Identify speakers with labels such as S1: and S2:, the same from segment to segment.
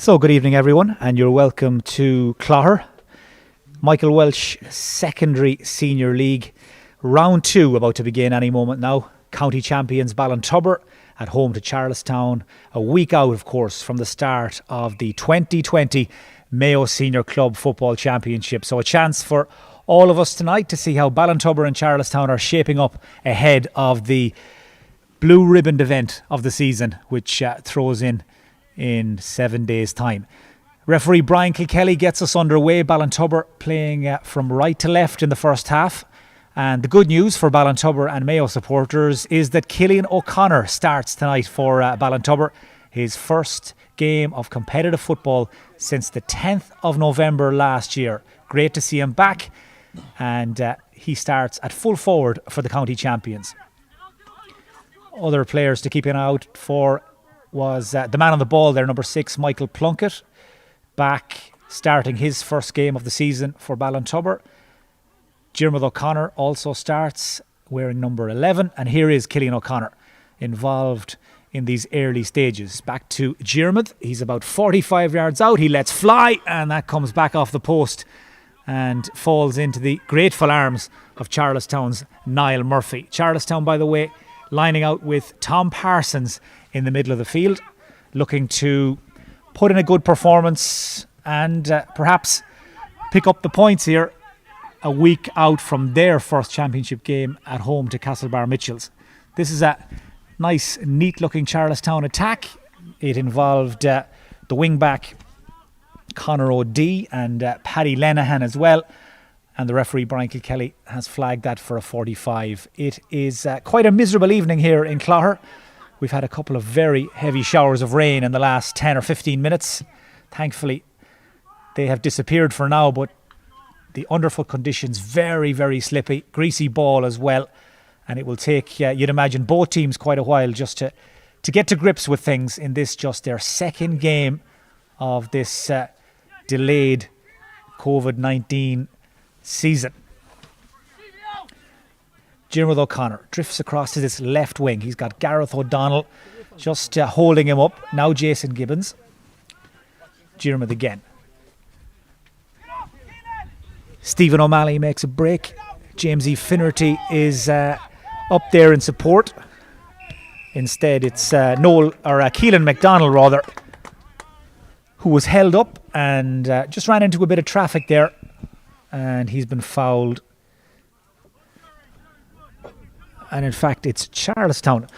S1: So good evening everyone, and you're welcome to Clogher, Michael Welsh Secondary Senior League. Round 2 about to begin any moment now. County champions Ballintubber at home to Charlestown, a week out of course from the start of the 2020 Mayo Senior Club Football Championship. So a chance for all of us tonight to see how Ballintubber and Charlestown are shaping up ahead of the blue ribboned event of the season, which throws in 7 days' time. Referee Brian Kilkelly gets us underway. Ballintubber playing from right to left in the first half. And the good news for Ballintubber and Mayo supporters is that Cillian O'Connor starts tonight for Ballintubber. His first game of competitive football since the 10th of November last year. Great to see him back. And he starts at full forward for the county champions. Other players to keep an eye out for was the man on the ball there, number 6, Michael Plunkett, back starting his first game of the season for Ballintubber. Diarmuid O'Connor also starts wearing number 11, and here is Cillian O'Connor involved in these early stages. Back to Diarmuid, he's about 45 yards out, he lets fly, and that comes back off the post and falls into the grateful arms of Charlestown's Niall Murphy. Charlestown, by the way, lining out with Tom Parsons in the middle of the field, looking to put in a good performance and perhaps pick up the points here a week out from their first championship game at home to Castlebar Mitchells. This is a nice, neat-looking Charlestown attack. It involved the wing-back Conor O'Dea and Paddy Lenahan as well. And the referee, Brian Kilkelly, has flagged that for a 45. It is quite a miserable evening here in Clogher. We've had a couple of very heavy showers of rain in the last 10 or 15 minutes. Thankfully, they have disappeared for now, but the underfoot conditions very, very slippy. Greasy ball as well. And it will take, you'd imagine, both teams quite a while just to get to grips with things in this, just their second game of this delayed COVID-19 season. Diarmuid O'Connor drifts across to this left wing. He's got Gareth O'Donnell just holding him up. Now Jason Gibbons. Diarmuid again. Stephen O'Malley makes a break. James E. Finnerty is up there in support. Instead, it's Keelan McDonald rather, who was held up and just ran into a bit of traffic there, and he's been fouled. And in fact, it's Charlestown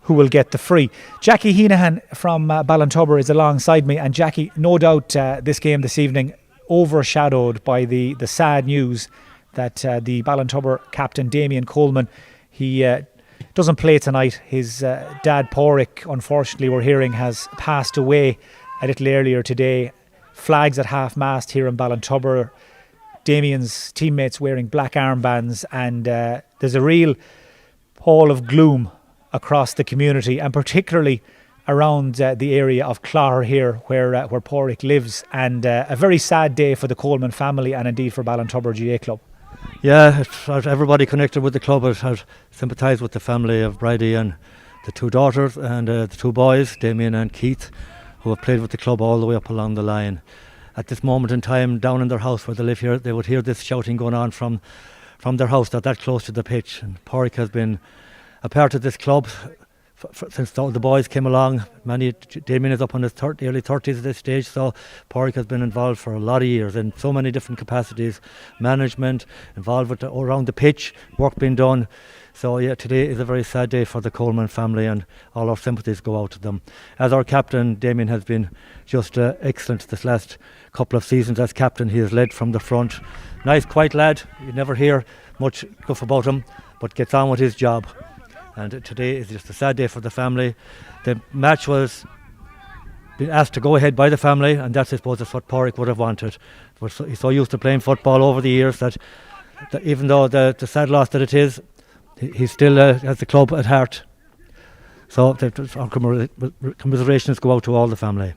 S1: who will get the free. Jackie Heenahan from Ballintubber is alongside me. And Jackie, no doubt this game this evening overshadowed by the sad news that the Ballintubber captain, Damien Coleman, he doesn't play tonight. His dad, Porrick, unfortunately, we're hearing, has passed away a little earlier today. Flags at half-mast here in Ballintubber. Damien's teammates wearing black armbands. And there's a real pall of gloom across the community, and particularly around the area of Clogher here where Porrick lives, and a very sad day for the Coleman family and indeed for Ballintubber GA Club.
S2: Yeah, everybody connected with the club has sympathised with the family of Bridie and the two daughters and the two boys, Damien and Keith, who have played with the club all the way up along the line. At this moment in time, down in their house where they live here, they would hear this shouting going on from their house that close to the pitch. And Porrick has been a part of this club since the boys came along. Damien is up on his early 30s at this stage, so Porrick has been involved for a lot of years in so many different capacities, management, involved with around the pitch, work being done. So yeah, today is a very sad day for the Coleman family, and all our sympathies go out to them. As our captain, Damien has been just excellent this last couple of seasons as captain. He has led from the front. Nice, quiet lad. You never hear much guff about him, but gets on with his job. And today is just a sad day for the family. The match was been asked to go ahead by the family, and that's, I suppose, that's what Porrick would have wanted. But he's so used to playing football over the years that even though the sad loss that it is, he still has the club at heart. So our commiserations go out to all the family.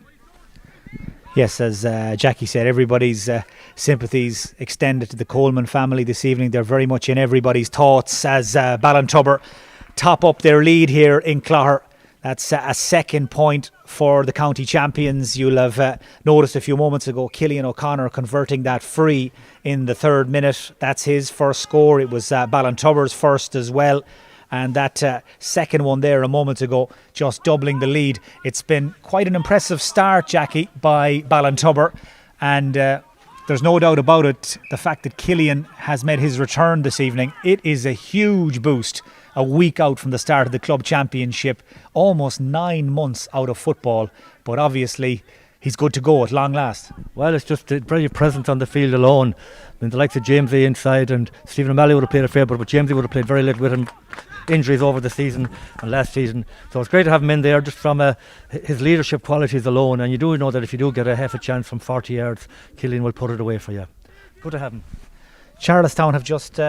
S1: Yes, as Jackie said, everybody's sympathies extended to the Coleman family this evening. They're very much in everybody's thoughts as Ballintubber top up their lead here in Clogher. That's a second point for the county champions. You'll have noticed a few moments ago Cillian O'Connor converting that free in the 3rd minute. That's his first score. It was Ballintubber's first as well. And that second one there a moment ago, just doubling the lead. It's been quite an impressive start, Jackie, by Ballintubber. And there's no doubt about it, the fact that Cillian has made his return this evening, it is a huge boost. A week out from the start of the club championship, almost 9 months out of football, but obviously he's good to go at long last.
S2: Well, it's just a brilliant presence on the field alone. I mean, the likes of Jamesy inside, and Stephen O'Malley would have played a fair bit, but Jamesy would have played very little with him. Injuries over the season and last season, so it's great to have him in there just from his leadership qualities alone. And you do know that if you do get a half a chance from 40 yards, Cillian will put it away for you. Good to have him.
S1: Charlestown have just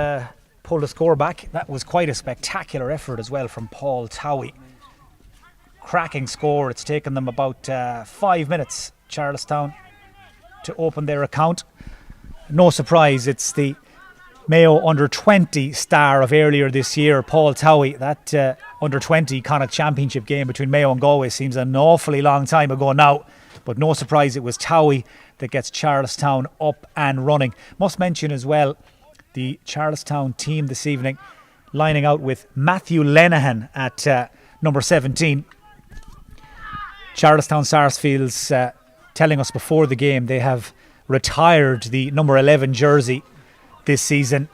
S1: pulled a score back. That was quite a spectacular effort as well from Paul Towie. Cracking score. It's taken them about 5 minutes, Charlestown, to open their account. No surprise, it's the Mayo under-20 star of earlier this year, Paul Towie. That under-20 Connacht Championship game between Mayo and Galway seems an awfully long time ago now, but no surprise it was Towie that gets Charlestown up and running. Must mention as well the Charlestown team this evening lining out with Matthew Lenihan at number 17. Charlestown Sarsfields telling us before the game they have retired the number 11 jersey this season.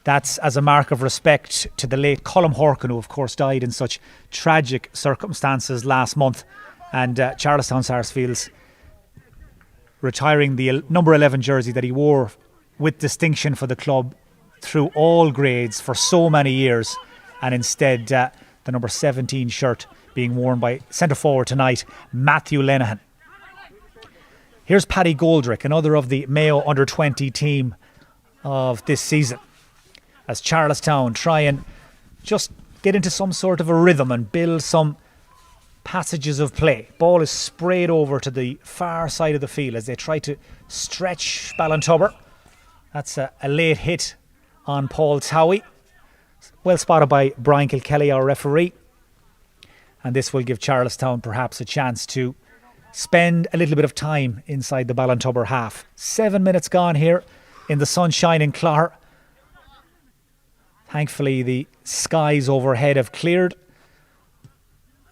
S1: That's as a mark of respect to the late Colm Horkin, who of course died in such tragic circumstances last month. And Charlestown Sarsfields retiring the number 11 jersey that he wore with distinction for the club through all grades for so many years, and instead the number 17 shirt being worn by centre forward tonight, Matthew Lenihan. Here's Paddy Goldrick, another of the Mayo under-20 team of this season, as Charlestown try and just get into some sort of a rhythm and build some passages of play. Ball is sprayed over to the far side of the field as they try to stretch Ballintubber. That's a late hit on Paul Towie, well spotted by Brian Kilkelly, our referee, and this will give Charlestown perhaps a chance to spend a little bit of time inside the Ballintubber half. 7 minutes gone here in the sunshine in Clogher. Thankfully the skies overhead have cleared,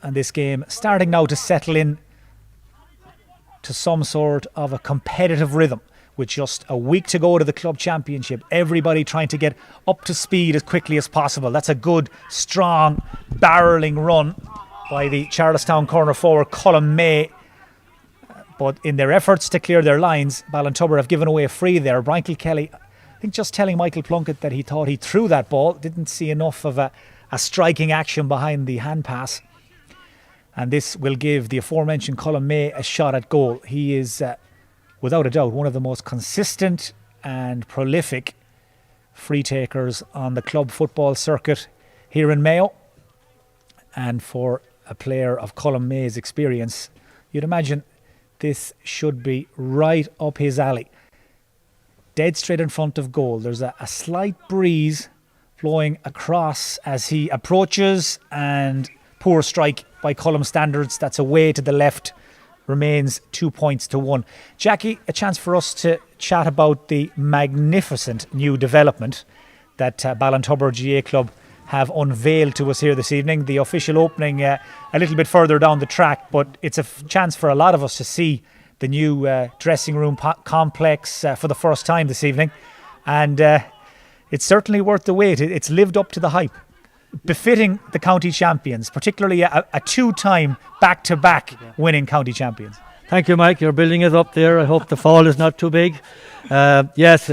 S1: and this game starting now to settle in to some sort of a competitive rhythm. With just a week to go to the club championship, everybody trying to get up to speed as quickly as possible. That's a good, strong, barrelling run by the Charlestown corner forward, Colm May. But in their efforts to clear their lines, Ballintubber have given away a free there. Brian Kilkelly, I think, just telling Michael Plunkett that he thought he threw that ball. Didn't see enough of a striking action behind the hand pass. And this will give the aforementioned Colm May a shot at goal. He is, without a doubt, one of the most consistent and prolific free takers on the club football circuit here in Mayo. And for a player of Colm May's experience, you'd imagine this should be right up his alley. Dead straight in front of goal. There's a slight breeze flowing across as he approaches, and poor strike by Colm standards. That's away to the left. Remains 2 points to 1. Jackie, a chance for us to chat about the magnificent new development that Ballintubber GA Club have unveiled to us here this evening. The official opening a little bit further down the track, but it's a chance for a lot of us to see the new dressing room complex for the first time this evening. And it's certainly worth the wait. It's lived up to the hype, befitting the county champions, particularly a two-time back-to-back winning county champions.
S2: Thank you, Mike. Your building is up there. I hope the fall is not too big. Yes,